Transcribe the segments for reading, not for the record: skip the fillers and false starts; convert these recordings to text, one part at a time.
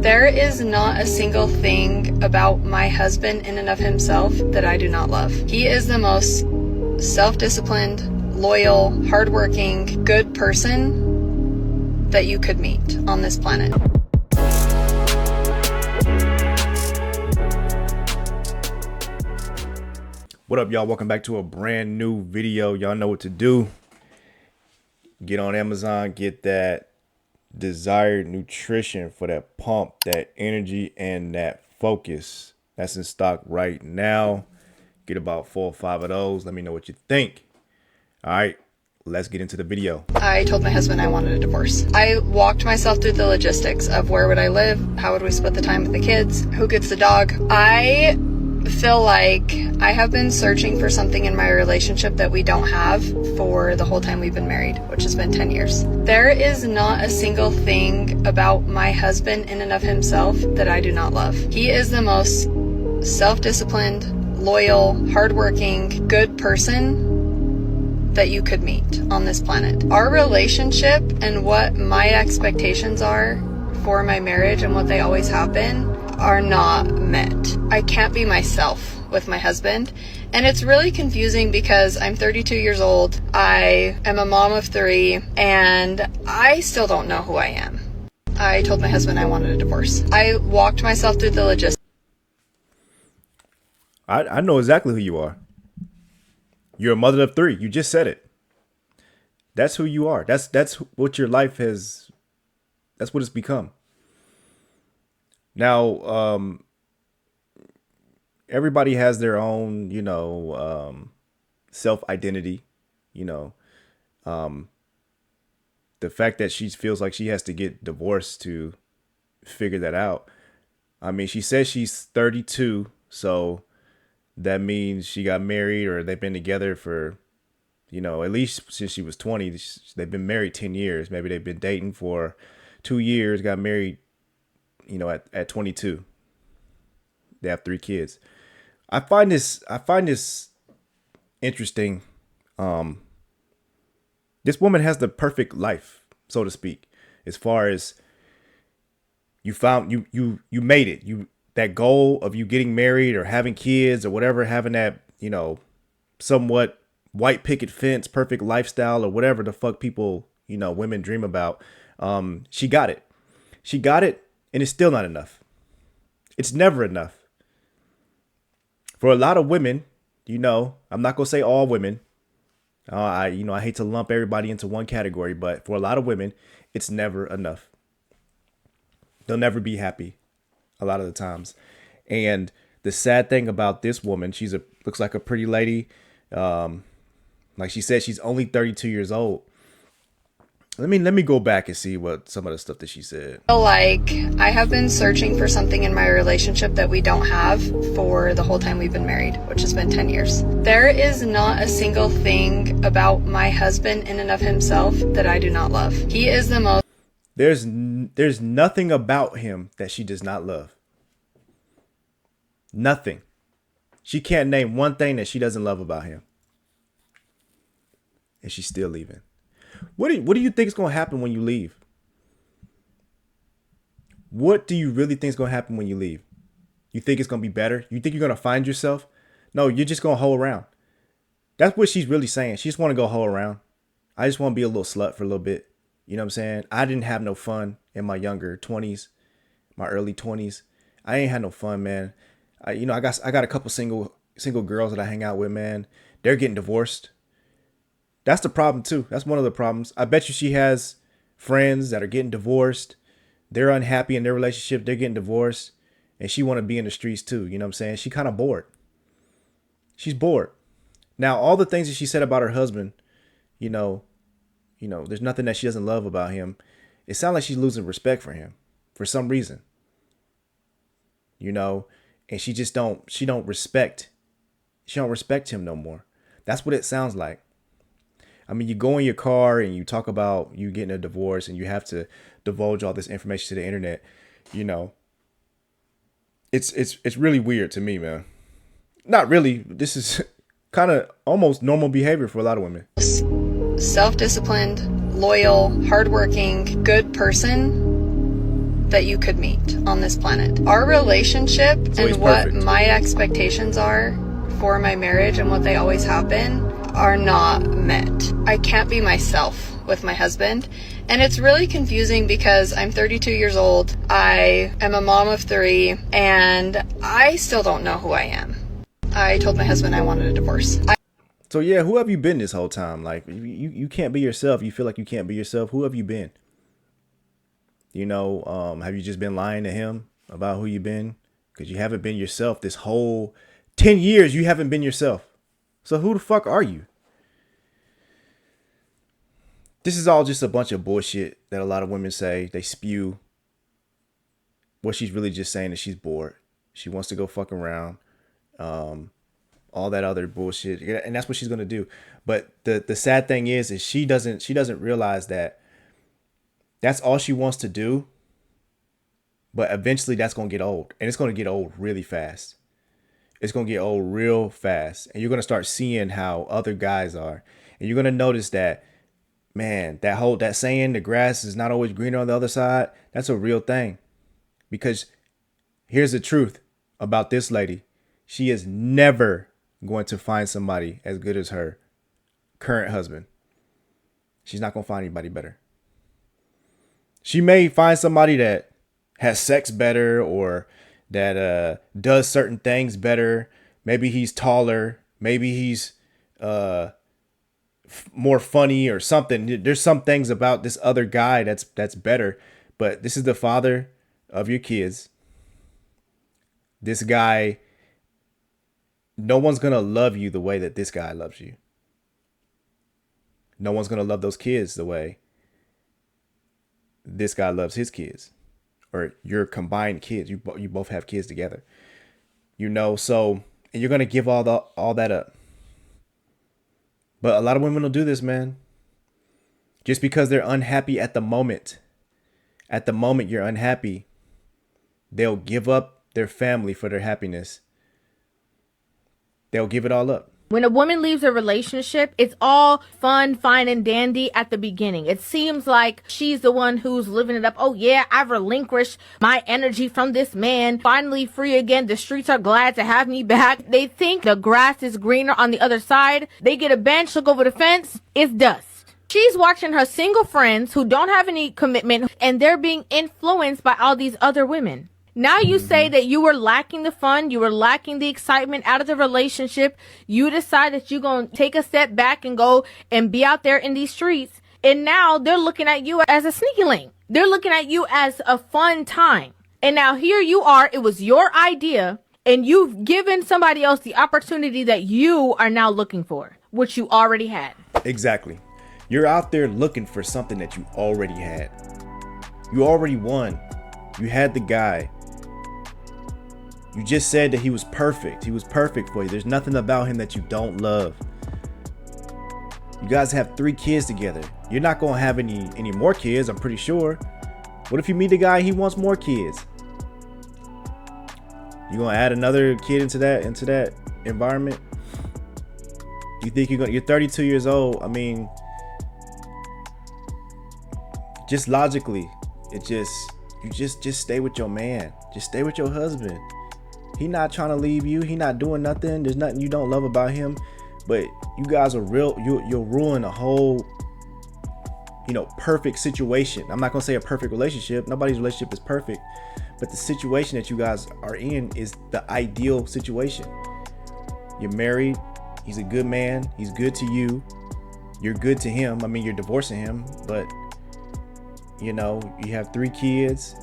There is not a single thing about my husband in and of himself that I do not love. He is the most self-disciplined, loyal, hardworking, good person that you could meet on this planet. What up, y'all? Welcome back to a brand new video. Y'all know what to do. Get on Amazon, get that desired nutrition for that pump, that energy, and that focus. That's in stock right now. Get about 4 or 5 of those. Let me know what you think. All right, let's get into the video. I told my husband I wanted a divorce. I walked myself through the logistics of where would I live, how would we split the time with the kids, who gets the dog. I feel like I have been searching for something in my relationship that we don't have for the whole time we've been married, which has been 10 years. There is not a single thing about my husband in and of himself that I do not love. He is the most self-disciplined, loyal, hardworking, good person that you could meet on this planet. Our relationship and what my expectations are for my marriage and what they always have been are not met. I can't be myself with my husband, and it's really confusing because I'm 32 years old, I am a mom of 3, and I still don't know who I am. I told my husband I wanted a divorce. I walked myself through the logistics. I know exactly who you are. You're a mother of 3. You just said it. That's who you are. That's what your life has. That's what it's become. Now, everybody has their own, self-identity, the fact that she feels like she has to get divorced to figure that out. I mean, she says she's 32, so that means she got married or they've been together for, at least since she was 20. They've been married 10 years. Maybe they've been dating for 2 years, got married, at 22. They have 3 kids. I find this interesting. This woman has the perfect life, so to speak, as far as you found you made it. That goal of you getting married or having kids or whatever, having that, somewhat white picket fence, perfect lifestyle or whatever the fuck people, women dream about. She got it. She got it. And it's still not enough. It's never enough. For a lot of women, I'm not going to say all women. I hate to lump everybody into one category, but for a lot of women, it's never enough. They'll never be happy a lot of the times. And the sad thing about this woman, looks like a pretty lady. Like she said, she's only 32 years old. Let me go back and see what some of the stuff that she said. Like, I have been searching for something in my relationship that we don't have for the whole time we've been married, which has been 10 years. There is not a single thing about my husband in and of himself that I do not love. He is the most... There's nothing about him that she does not love. Nothing. She can't name one thing that she doesn't love about him. And she's still leaving. What do you think is going to happen when you leave? What do you really think is going to happen when you leave? You think it's going to be better? You think you're going to find yourself? No, you're just going to hoe around. That's what she's really saying. She just want to go hoe around. I just want to be a little slut for a little bit. You know what I'm saying? I didn't have no fun in my younger 20s, my early 20s. I ain't had no fun, man. I got a couple single girls that I hang out with, man. They're getting divorced. That's the problem too. That's one of the problems. I bet you she has friends that are getting divorced. They're unhappy in their relationship. They're getting divorced. And she want to be in the streets too. You know what I'm saying? She kind of bored. She's bored. Now, all the things that she said about her husband, there's nothing that she doesn't love about him. It sounds like she's losing respect for him for some reason. And she don't respect him no more. That's what it sounds like. I mean, you go in your car and you talk about you getting a divorce and you have to divulge all this information to the internet. It's really weird to me, man. Not really. This is kind of almost normal behavior for a lot of women. Self-disciplined, loyal, hardworking, good person that you could meet on this planet. Our relationship and what perfect. my expectations are for my marriage and what they always have been are not met. I can't be myself with my husband, and it's really confusing because I'm 32 years old, I am a mom of 3, and I still don't know who I am. I told my husband I wanted a divorce. So yeah, who have you been this whole time? Like you can't be yourself. You feel like you can't be yourself. Who have you been? Have you just been lying to him about who you've been? Because you haven't been yourself this whole 10 years. You haven't been yourself. So who the fuck are you? This is all just a bunch of bullshit that a lot of women say. They spew. What she's really just saying is she's bored. She wants to go fuck around. All that other bullshit, and that's what she's gonna do. But the sad thing is she doesn't realize that that's all she wants to do. But eventually that's gonna get old, and it's gonna get old really fast. It's gonna get old real fast, and you're gonna start seeing how other guys are, and you're gonna notice that, man, that saying, the grass is not always greener on the other side. That's a real thing, because here's the truth about this lady: she is never going to find somebody as good as her current husband. She's not going to find anybody better. She may find somebody that has sex better, or that does certain things better. Maybe he's taller. Maybe he's more funny or something. There's some things about this other guy that's better. But this is the father of your kids. This guy, no one's going to love you the way that this guy loves you. No one's going to love those kids the way this guy loves his kids, or your combined kids. You both have kids together, so, and you're going to give all that up. But a lot of women will do this, man. Just because they're unhappy at the moment. At the moment you're unhappy, they'll give up their family for their happiness. They'll give it all up. When a woman leaves a relationship, it's all fun, fine, and dandy at the beginning. It seems like she's the one who's living it up. Oh yeah, I've relinquished my energy from this man. Finally free again. The streets are glad to have me back. They think the grass is greener on the other side. They get a bench, look over the fence. It's dust. She's watching her single friends who don't have any commitment, and they're being influenced by all these other women. Now you say that you were lacking the fun, you were lacking the excitement out of the relationship. You decide that you're going to take a step back and go and be out there in these streets. And now they're looking at you as a sneaky link. They're looking at you as a fun time. And now here you are. It was your idea, and you've given somebody else the opportunity that you are now looking for, which you already had. Exactly. You're out there looking for something that you already had. You already won. You had the guy. You just said that he was perfect. He was perfect for you. There's nothing about him that you don't love. You guys have 3 kids together. You're not going to have any more kids, I'm pretty sure. What if you meet a guy, he wants more kids? You going to add another kid into that environment? You think you're 32 years old. I mean, just logically, you just stay with your man. Just stay with your husband. He not trying to leave you. He not doing nothing. There's nothing you don't love about him. But you guys are you'll ruin a whole, perfect situation. I'm not going to say a perfect relationship. Nobody's relationship is perfect. But the situation that you guys are in is the ideal situation. You're married. He's a good man. He's good to you. You're good to him. I mean, you're divorcing him. But, you have 3 kids.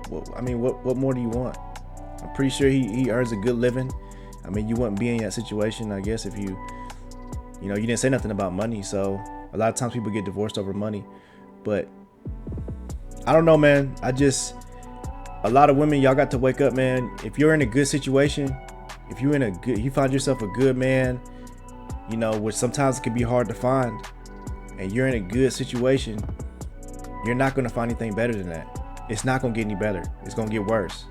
What more do you want? I'm pretty sure he earns a good living. I mean, you wouldn't be in that situation, I guess, if you didn't say nothing about money. So a lot of times people get divorced over money. But I don't know, man. A lot of women, y'all got to wake up, man. If you're in a good situation, if you find yourself a good man, which sometimes it can be hard to find, and you're in a good situation, you're not going to find anything better than that. It's not going to get any better. It's going to get worse.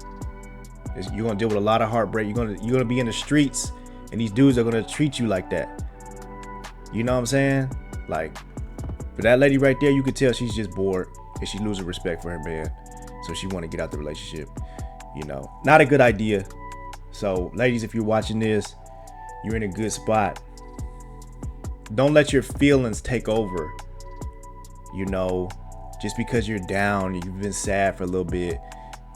You're going to deal with a lot of heartbreak. You're going to be in the streets, and these dudes are going to treat you like that. You know what I'm saying? Like, But that lady right there, you could tell she's just bored and she losing respect for her man. So she want to get out the relationship. You know, not a good idea. So ladies, if you're watching this, you're in a good spot. Don't let your feelings take over. You know, just because you're down, you've been sad for a little bit,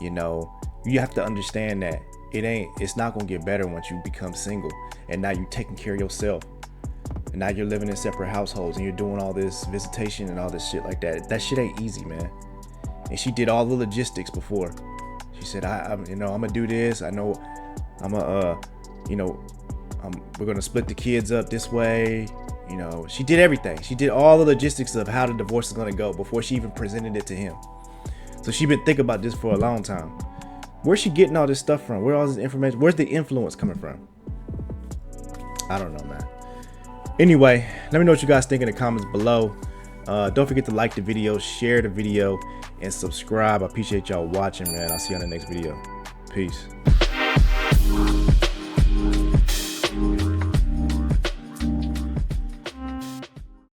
you know, you have to understand that it's not gonna get better once you become single and now you're taking care of yourself. And now you're living in separate households and you're doing all this visitation and all this shit like that. That shit ain't easy, man. And she did all the logistics before. She said, I'm gonna do this. I know we're gonna split the kids up this way. You know, she did everything. She did all the logistics of how the divorce is gonna go before she even presented it to him. So she been thinking about this for a long time. Where's she getting all this stuff from? Where all this information? Where's the influence coming from? I don't know, man. Anyway, let me know what you guys think in the comments below. Don't forget to like the video, share the video, and subscribe. I appreciate y'all watching, man. I'll see you on the next video. Peace.